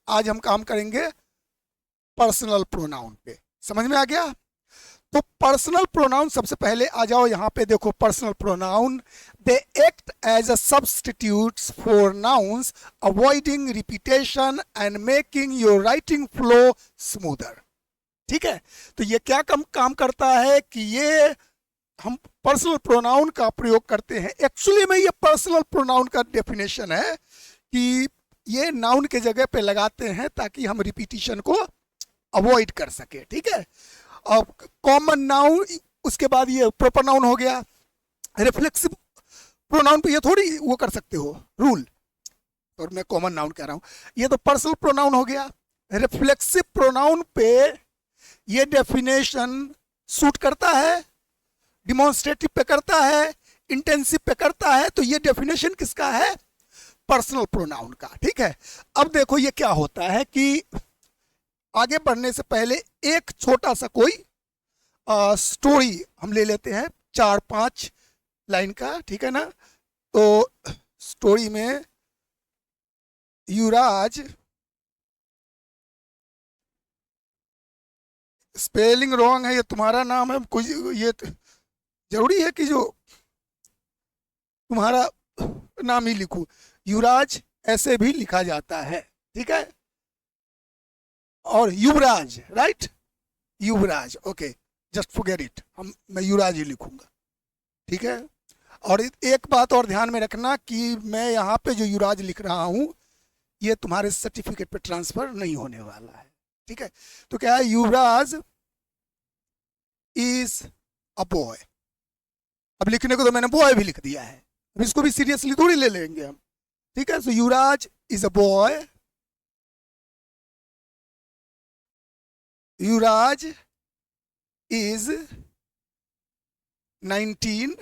आज हम काम करेंगे पर्सनल प्रोनाउन पे। समझ में आ गया? तो पर्सनल प्रोनाउन सबसे पहले आ जाओ यहाँ पे, देखो personal pronoun they act as a substitutes for nouns avoiding repetition and making your writing flow smoother. ठीक है, तो ये क्या काम करता है कि ये हम पर्सनल प्रोनाउन का प्रयोग करते हैं। एक्चुअली में ये पर्सनल प्रोनाउन का डेफिनेशन है कि ये नाउन के जगह पे लगाते हैं ताकि हम रिपीटिशन को अवॉइड कर सके। ठीक है, अब कॉमन नाउन, उसके बाद ये प्रॉपर नाउन हो गया। रिफ्लेक्सिव प्रोनाउन पे ये थोड़ी वो कर सकते हो रूल, और मैं कॉमन नाउन कह रहा हूं, ये तो पर्सनल प्रोनाउन हो गया। रिफ्लेक्सिव प्रोनाउन पे ये डेफिनेशन सूट करता है, डिमॉन्स्ट्रेटिव पे करता है, इंटेंसिव पे करता है, तो ये डेफिनेशन किसका है? पर्सनल प्रोनाउन का। ठीक है, अब देखो ये क्या होता है कि आगे बढ़ने से पहले एक छोटा सा कोई स्टोरी हम ले लेते हैं, 4-5 लाइन का। ठीक है ना, तो स्टोरी में युवराज, स्पेलिंग रॉन्ग है, ये तुम्हारा नाम है, कुछ ये जरूरी है कि जो तुम्हारा नाम ही लिखूं? युवराज ऐसे भी लिखा जाता है। ठीक है, और Yuvraj, right, Yuvraj, okay, just forget it, मैं युवराज ही लिखूंगा। ठीक है, और एक बात और ध्यान में रखना कि मैं यहाँ पे जो युवराज लिख रहा हूँ ये तुम्हारे सर्टिफिकेट पे ट्रांसफर नहीं होने वाला है। ठीक है, तो क्या है, युवराज इज अ बॉय। अब लिखने को तो मैंने बॉय भी लिख दिया है, अब इसको भी सीरियसली थोड़ी ले लेंगे हम। ठीक है, so Yuvraj is a boy, Yuvraj is 19,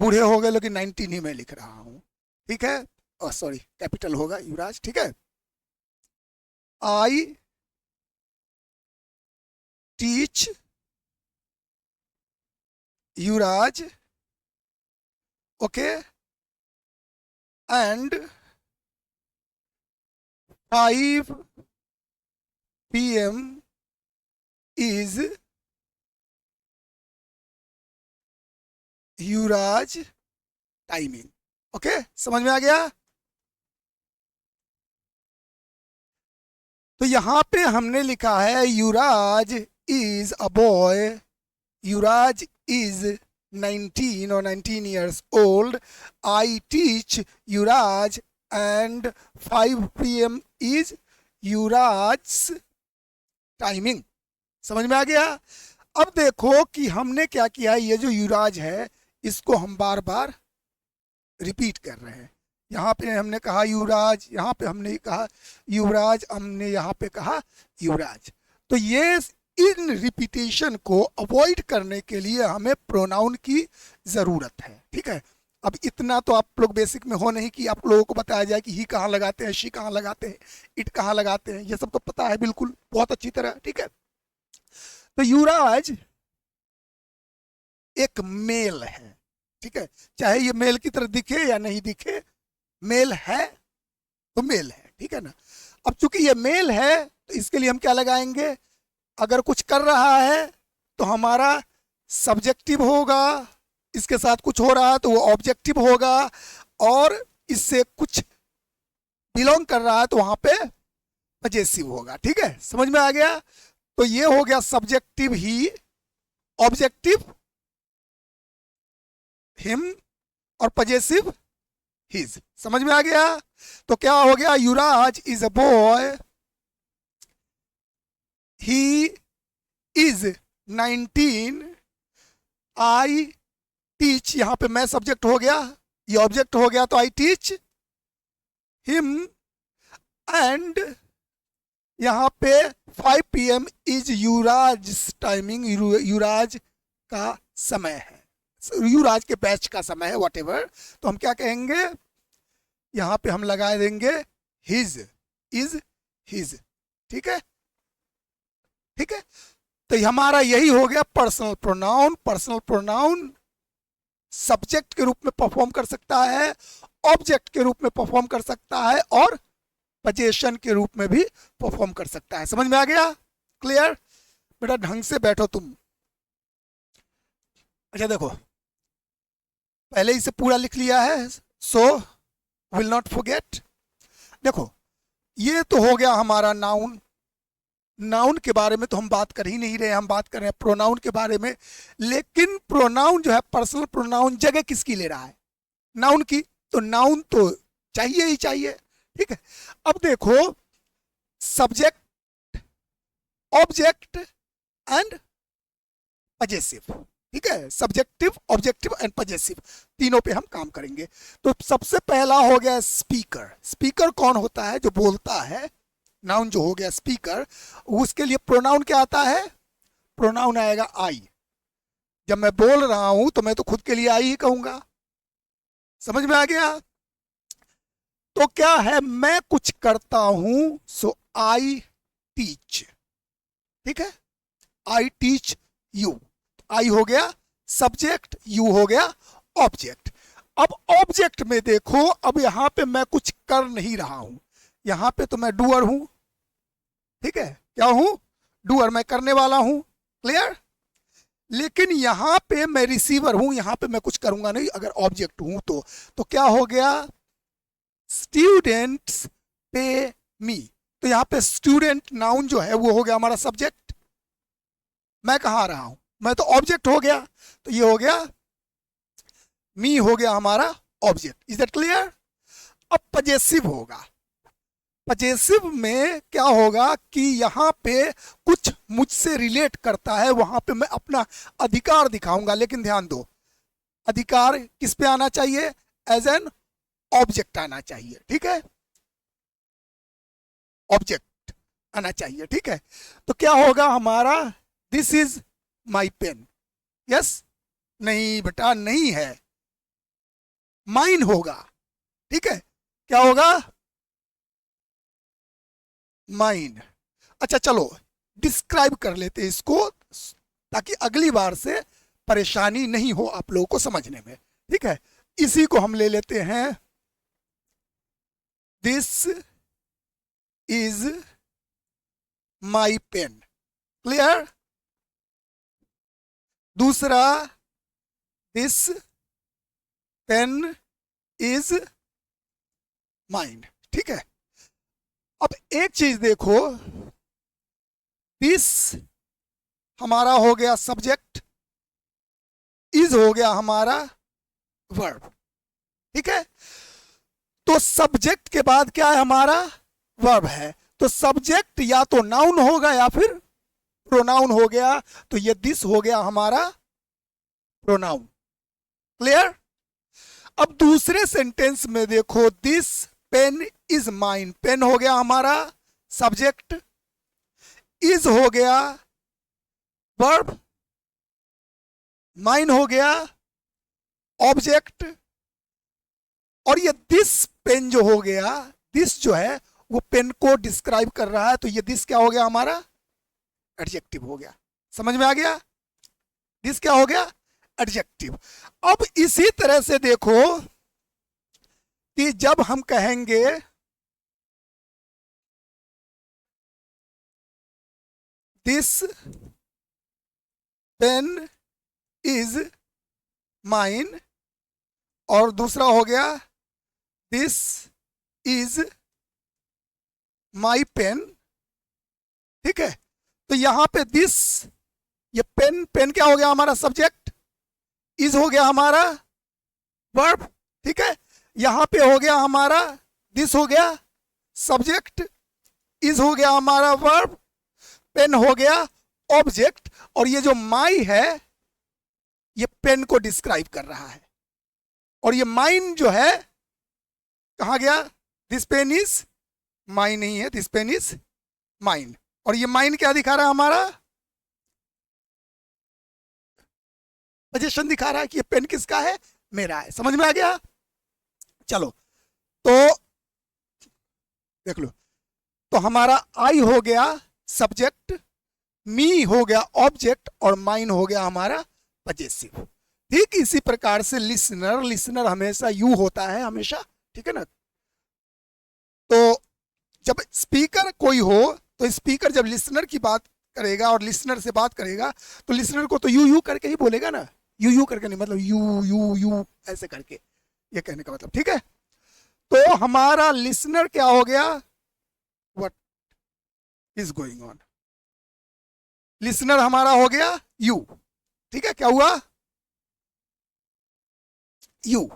बूढ़े हो गए लेकिन 19 ही मैं लिख रहा हूं। ठीक है, सॉरी, कैपिटल होगा युवराज। ठीक है, I teach Yuvraj, okay, and 5 PM is Yuvraj timing. Okay, समझ में आ गया? तो यहां पे हमने लिखा है Yuvraj is a boy, Yuvraj is 19 or 19 years old, I teach Yuvraj and 5 PM is Yuvraj timing. समझ में आ गया? अब देखो कि हमने क्या किया, ये जो युवराज है इसको हम बार बार रिपीट कर रहे हैं। यहाँ पे हमने कहा युवराज, यहाँ पे हमने कहा युवराज, हमने यहाँ पे कहा युवराज। तो ये इन रिपीटेशन को अवॉइड करने के लिए हमें प्रोनाउन की ज़रूरत है। ठीक है, अब इतना तो आप लोग बेसिक में हो नहीं कि आप लोगों को बताया जाए कि ही कहाँ लगाते हैं, शी कहाँ लगाते हैं, इट कहाँ लगाते हैं, ये सब तो पता है बिल्कुल बहुत अच्छी तरह। ठीक है, तो युवराज एक मेल है। ठीक है, चाहे ये मेल की तरह दिखे या नहीं दिखे, मेल है तो मेल है। ठीक है ना, अब चूंकि ये मेल है तो इसके लिए हम क्या लगाएंगे, अगर कुछ कर रहा है तो हमारा सब्जेक्टिव होगा, इसके साथ कुछ हो रहा है तो वो ऑब्जेक्टिव होगा, और इससे कुछ बिलोंग कर रहा है तो वहां पे पजेसिव होगा। ठीक है, समझ में आ गया? तो ये हो गया सब्जेक्टिव ही, ऑब्जेक्टिव हिम, और पजेसिव हिज। समझ में आ गया? तो क्या हो गया, Yuvraj is a boy, he is 19, I teach, यहां पे मैं सब्जेक्ट हो गया, ये ऑब्जेक्ट हो गया, तो आई टीच हिम, एंड यहां पे 5 PM इज युवराज टाइमिंग, युवराज का समय है, युवराज के बैच का समय है, व्हाटएवर। तो हम क्या कहेंगे, यहां पे हम लगा देंगे हिज, इज हिज। ठीक है, ठीक है, तो हमारा यही हो गया personal pronoun. Personal pronoun subject के रूप में परफॉर्म कर सकता है, ऑब्जेक्ट के रूप में परफॉर्म कर सकता है, और पजेशन के रूप में भी परफॉर्म कर सकता है। समझ में आ गया? क्लियर? बेटा ढंग से बैठो तुम। अच्छा देखो, पहले ही से पूरा लिख लिया है, सो विल नॉट फॉरगेट। देखो ये तो हो गया हमारा नाउन। नाउन के बारे में तो हम बात कर ही नहीं रहे, हम बात कर रहे हैं प्रोनाउन के बारे में। लेकिन प्रोनाउन जो है, पर्सनल प्रोनाउन, जगह किसकी ले रहा है? नाउन की। तो नाउन तो चाहिए ही चाहिए, ठीक है। अब देखो, सब्जेक्ट, ऑब्जेक्ट एंड पजेसिव, ठीक है। सब्जेक्टिव, ऑब्जेक्टिव एंड पजेसिव, तीनों पे हम काम करेंगे। तो सबसे पहला हो गया स्पीकर। स्पीकर कौन होता है? जो बोलता है। नाउन जो हो गया स्पीकर, उसके लिए प्रोनाउन क्या आता है? प्रोनाउन आएगा आई। जब मैं बोल रहा हूं तो मैं तो खुद के लिए आई ही कहूंगा। समझ में आ गया? तो क्या है, मैं कुछ करता हूं, सो आई टीच, ठीक है। I teach you. आई हो गया सब्जेक्ट, यू हो गया ऑब्जेक्ट। अब ऑब्जेक्ट में देखो, अब यहां पे मैं कुछ कर नहीं रहा हूं, यहां पे तो मैं डूअर हूं, ठीक है। क्या हूं? डूअर, मैं करने वाला हूं। क्लियर? लेकिन यहां पे मैं रिसीवर हूं, यहां पे मैं कुछ करूंगा नहीं अगर ऑब्जेक्ट हूं तो क्या हो गया? स्टूडेंट्स पे मी। तो यहां पे स्टूडेंट नाउन जो है वो हो गया हमारा सब्जेक्ट। मैं कहां आ रहा हूं? मैं तो ऑब्जेक्ट हो गया। तो ये हो गया मी, हो गया हमारा ऑब्जेक्ट। Is that clear? अब पजेसिव होगा। पजेसिव में क्या होगा कि यहां पे कुछ मुझसे रिलेट करता है, वहां पे मैं अपना अधिकार दिखाऊंगा। लेकिन ध्यान दो, अधिकार किस पे आना चाहिए? एज एन ऑब्जेक्ट आना चाहिए, ठीक है। ऑब्जेक्ट आना चाहिए, ठीक है। तो क्या होगा हमारा? This is my pen. Yes? नहीं बेटा, नहीं है, माइन होगा, ठीक है। क्या होगा? माइन। अच्छा चलो डिस्क्राइब कर लेते इसको, ताकि अगली बार से परेशानी नहीं हो आप लोगों को समझने में, ठीक है। इसी को हम ले लेते हैं, this is my pen. Clear? दूसरा, दिस पेन इज माइन, ठीक है। अब एक चीज देखो, दिस हमारा हो गया सब्जेक्ट, इज हो गया हमारा वर्ब, ठीक है। तो सब्जेक्ट के बाद क्या है हमारा? वर्ब है। तो सब्जेक्ट या तो नाउन होगा या फिर प्रोनाउन हो गया। तो ये दिस हो गया हमारा प्रोनाउन। क्लियर? अब दूसरे सेंटेंस में देखो, this pen is mine. Pen हो गया हमारा सब्जेक्ट, इज हो गया वर्ब, माइन हो गया ऑब्जेक्ट, और ये दिस पेन जो हो गया, दिस जो है वो पेन को डिस्क्राइब कर रहा है। तो ये दिस क्या हो गया हमारा? एडजेक्टिव हो गया। समझ में आ गया? दिस क्या हो गया? एडजेक्टिव। अब इसी तरह से देखो कि जब हम कहेंगे दिस पेन इज माइन, और दूसरा हो गया दिस इज माई पेन, ठीक है। तो यहां पे दिस, ये पेन, पेन क्या हो गया हमारा? सब्जेक्ट, इज हो गया हमारा वर्ब, ठीक है। यहां पे हो गया हमारा, दिस हो गया सब्जेक्ट, इज हो गया हमारा वर्ब, पेन हो गया ऑब्जेक्ट, और ये जो माई है ये पेन को डिस्क्राइब कर रहा है। और ये माइन जो है कहां गया? दिस पेन इज माइन नहीं है, दिस पेन इज माइन। और ये माइन क्या दिखा रहा है हमारा? पोजीशन दिखा रहा है कि ये पेन किसका है? मेरा है। समझ में आ गया? चलो तो देख लो, तो हमारा आई हो गया सब्जेक्ट, मी हो गया ऑब्जेक्ट, और माइन हो गया हमारा पजेसिव। ठीक इसी प्रकार से लिसनर, लिसनर हमेशा यू होता है हमेशा, ठीक है ना। तो जब स्पीकर कोई हो तो स्पीकर जब लिसनर की बात करेगा और लिसनर से बात करेगा तो लिसनर को तो यू करके ही बोलेगा ना, यू करके नहीं, मतलब यू ऐसे करके, ये कहने का मतलब, ठीक है। तो हमारा लिसनर क्या हो गया, what is going on, listener हमारा हो गया यू, ठीक है। क्या हुआ, यू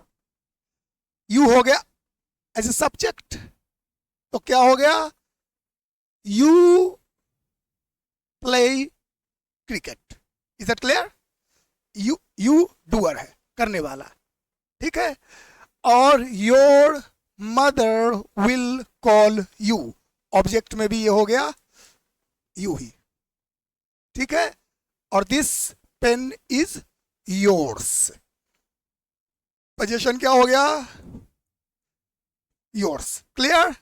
हो गया एज ए सब्जेक्ट, तो क्या हो गया, you play cricket, is that clear. You doer है, करने वाला, ठीक है। और your mother will call you, object में भी ये हो गया यू ही, ठीक है। और this pen is yours, position क्या हो गया, योर्स, क्लियर।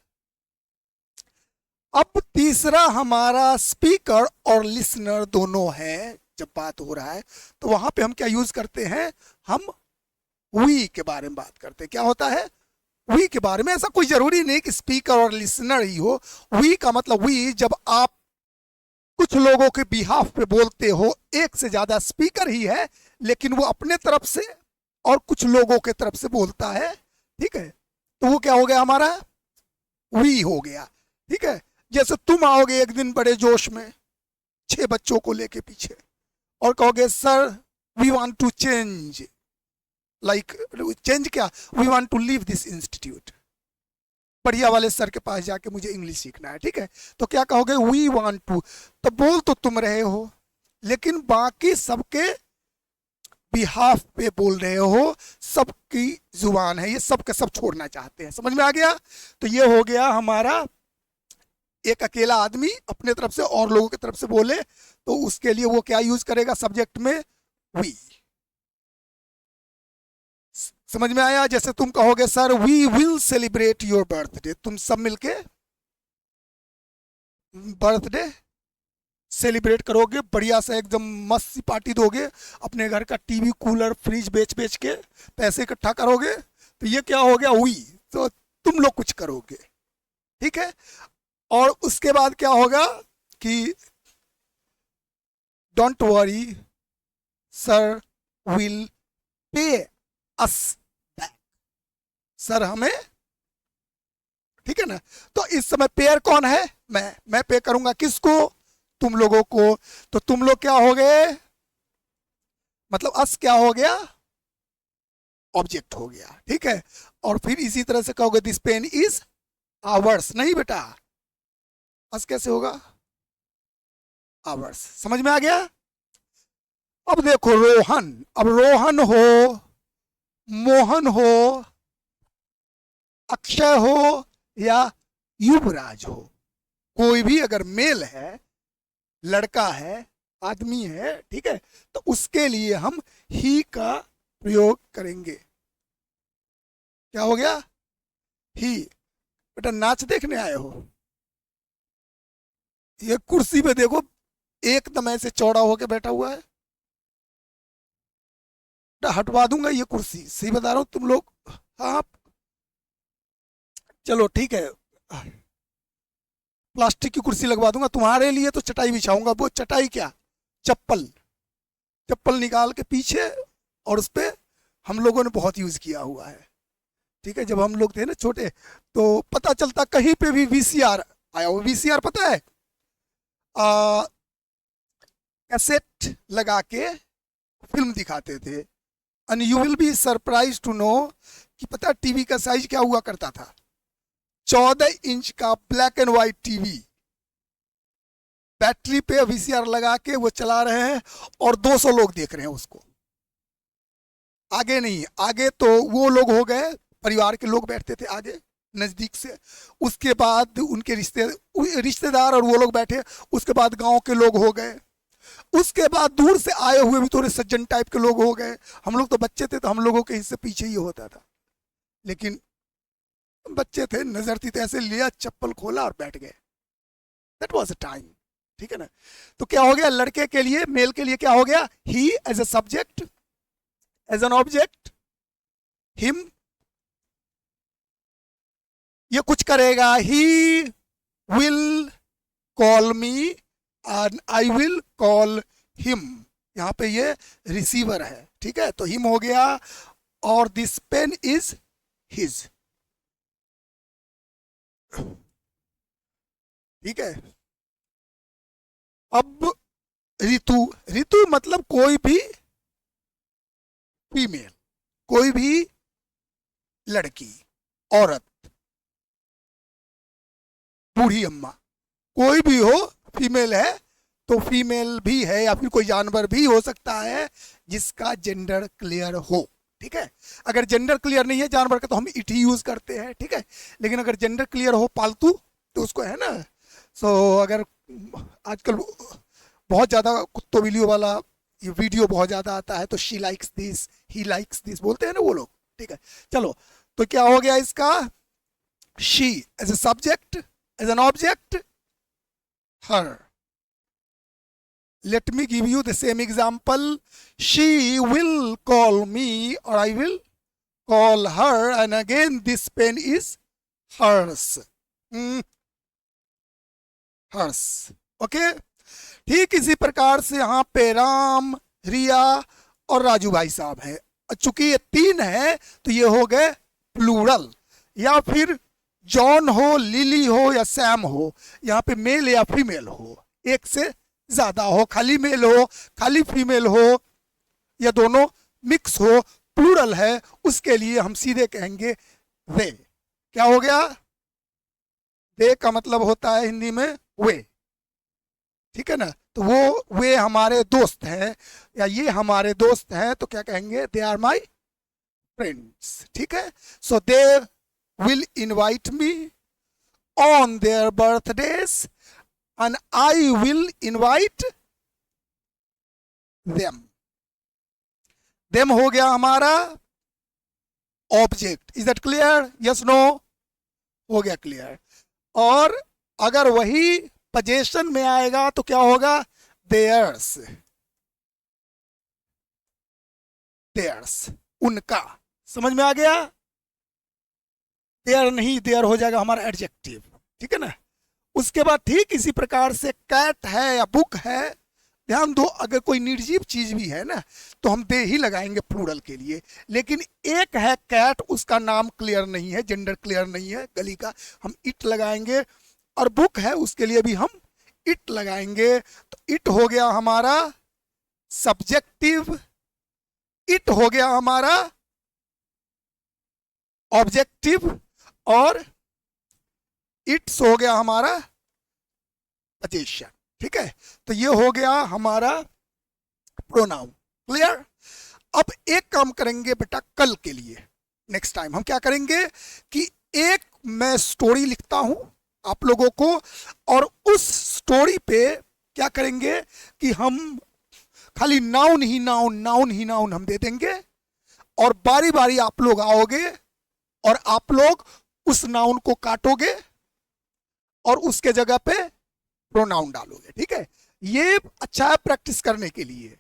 अब तीसरा हमारा स्पीकर और लिसनर दोनों है, जब बात हो रहा है तो वहां पे हम क्या यूज करते हैं, हम वी के बारे में बात करते हैं। क्या होता है, वी के बारे में। ऐसा कोई जरूरी नहीं कि स्पीकर और लिसनर ही हो, वी का मतलब वी, जब आप कुछ लोगों के बिहाफ पे बोलते हो, एक से ज्यादा स्पीकर ही है लेकिन वो अपने तरफ से और कुछ लोगों के तरफ से बोलता है, ठीक है, तो वो क्या हो गया हमारा, वी हो गया, ठीक है। जैसे तुम आओगे एक दिन बड़े जोश में 6 बच्चों को लेके पीछे और कहोगे sir we want to change, like change क्या, we want to leave this institute, बढ़िया वाले सर के पास जाके मुझे इंग्लिश सीखना है, ठीक है। तो क्या कहोगे, वी वांट टू, तो बोल तो तुम रहे हो लेकिन बाकी सबके बिहाफ पे बोल रहे हो, सबकी जुबान है, ये सब के सब छोड़ना चाहते हैं, समझ में आ गया। तो ये हो गया हमारा, एक अकेला आदमी अपने तरफ से और लोगों की तरफ से बोले तो उसके लिए वो क्या यूज करेगा, सब्जेक्ट में वी। समझ में आया। जैसे तुम कहोगे sir we will celebrate your birthday, तुम सब मिलके बर्थडे सेलिब्रेट करोगे, बढ़िया से एकदम मस्त सी पार्टी दोगे, अपने घर का टीवी कूलर फ्रिज बेच बेच के पैसे इकट्ठा करोगे, तो ये क्या हो गया, वी, तो तुम लोग कुछ करोगे, ठीक है। और उसके बाद क्या होगा कि don't worry sir will pay us back, sir हमें, ठीक है ना। तो इस समय पेयर कौन है, मैं पे करूंगा किसको, तुम लोगों को, तो तुम लोग क्या हो गए, मतलब अस क्या हो गया, ऑब्जेक्ट हो गया, ठीक है। और फिर इसी तरह से कहोगे दिस पेन इज आवर्स, नहीं बेटा अस कैसे होगा, आवर्स, समझ में आ गया। अब देखो रोहन, अब रोहन हो, मोहन हो, अक्षय हो या युवराज हो, कोई भी अगर मेल है, लड़का है, आदमी है, ठीक है, तो उसके लिए हम ही का प्रयोग करेंगे। क्या हो गया, ही। बेटा नाच देखने आए हो, ये कुर्सी पे देखो एकदम ऐसे चौड़ा होके बैठा हुआ है, हटवा दूंगा ये कुर्सी, सही बता रहा हूं तुम लोग, हाँ चलो ठीक है, प्लास्टिक की कुर्सी लगवा दूंगा तुम्हारे लिए, तो चटाई बिछाऊंगा, वो चटाई क्या, चप्पल, चप्पल निकाल के पीछे, और उस पर हम लोगों ने बहुत यूज किया हुआ है, ठीक है। जब हम लोग थे ना छोटे तो पता चलता कहीं पे भी वीसीआर आया हो, वीसीआर पता है, कैसेट लगा के फिल्म दिखाते थे, and you will be surprise to know कि पता है टीवी का साइज क्या हुआ करता था, 14 इंच का black and white TV, battery पे वीसीआर लगा के वो चला रहे हैं और 200 लोग देख रहे हैं उसको, आगे नहीं, आगे तो वो लोग हो गए, परिवार के लोग बैठते थे आगे नजदीक से, उसके बाद उनके रिश्तेदार और वो लोग बैठे, उसके बाद गांव के लोग हो गए, उसके बाद दूर से आए हुए भी थोड़े सज्जन टाइप के लोग हो गए। हम लोग तो बच्चे थे तो हम लोगों के हिस्से पीछे ही होता था, लेकिन बच्चे थे, नजर थी, तो ऐसे लिया, चप्पल खोला और बैठ गए, दैट वाज अ टाइम, ठीक है ना। तो क्या हो गया, लड़के के लिए, मेल के लिए क्या हो गया, he as a subject, as an object, him ये कुछ करेगा, ही will call me and I will call him. यहाँ पे ये रिसीवर है, ठीक है, तो हिम हो गया, और दिस पेन इज हिज, ठीक है। अब ऋतु, ऋतु मतलब कोई भी फीमेल, कोई भी लड़की, औरत, बूढ़ी अम्मा, कोई भी हो, फीमेल है तो फीमेल भी है, या फिर कोई जानवर भी हो सकता है जिसका जेंडर क्लियर हो, ठीक है। अगर जेंडर क्लियर नहीं है जानवर का तो हम इट ही यूज करते हैं, ठीक है। लेकिन अगर जेंडर क्लियर हो पालतू तो उसको है ना, अगर आजकल बहुत ज़्यादा कुत्तों बिल्लियों वाला ये वीडियो बहुत ज़्यादा आता है, तो she likes this, he likes this बोलते हैं ना वो लोग, ठीक है। चलो, तो क्या हो गया इसका, she as a subject, as an object, her. Let me give you the same example. She will call me or I will call her, and again this pen is hers. Hers. Okay? ठीक इसी प्रकार से यहाँ पे राम, रिया और राजू भाई साहब हैं। चूंकि ये तीन है तो ये हो गए प्लूरल, या फिर जॉन हो, लिली हो या सैम हो, यहाँ पे मेल या फीमेल हो, एक से ज्यादा हो, खाली मेल हो, खाली फीमेल हो, या दोनों मिक्स हो, प्लूरल है, उसके लिए हम सीधे कहेंगे वे। क्या हो गया, वे का मतलब होता है हिंदी में वे, ठीक है ना। तो वो वे हमारे दोस्त हैं, या ये हमारे दोस्त हैं, तो क्या कहेंगे, दे आर माई फ्रेंड्स, ठीक है। So they will invite me on their birthdays and I will invite them. Them हो गया हमारा object. Is that clear, yes no, हो गया क्लियर। और अगर वही पोजेशन में आएगा तो क्या होगा, theirs, theirs, उनका, समझ में आ गया। देयर नहीं, देयर हो जाएगा हमारा एडजेक्टिव, ठीक है ना। उसके बाद ठीक इसी प्रकार से कैट है या बुक है, ध्यान दो, अगर कोई निर्जीव चीज भी है ना तो हम दे ही लगाएंगे प्लूरल के लिए, लेकिन एक है कैट, उसका नाम क्लियर नहीं है, जेंडर क्लियर नहीं है गली का, हम इट लगाएंगे, और बुक है उसके लिए भी हम इट लगाएंगे। तो इट हो गया हमारा सब्जेक्टिव, इट हो गया हमारा ऑब्जेक्टिव, और इट्स हो गया हमारा पोजीशन, ठीक है। तो ये हो गया हमारा प्रोनाउन, क्लियर। अब एक काम करेंगे बेटा कल के लिए, नेक्स्ट टाइम हम क्या करेंगे कि एक मैं स्टोरी लिखता हूं आप लोगों को, और उस स्टोरी पे क्या करेंगे कि हम खाली नाउन ही नाउन, नाउन ही नाउन हम दे देंगे, और बारी बारी आप लोग आओगे और आप लोग उस नाउन को काटोगे और उसके जगह पे प्रोनाउन डालोगे, ठीक है। ये अच्छा है प्रैक्टिस करने के लिए।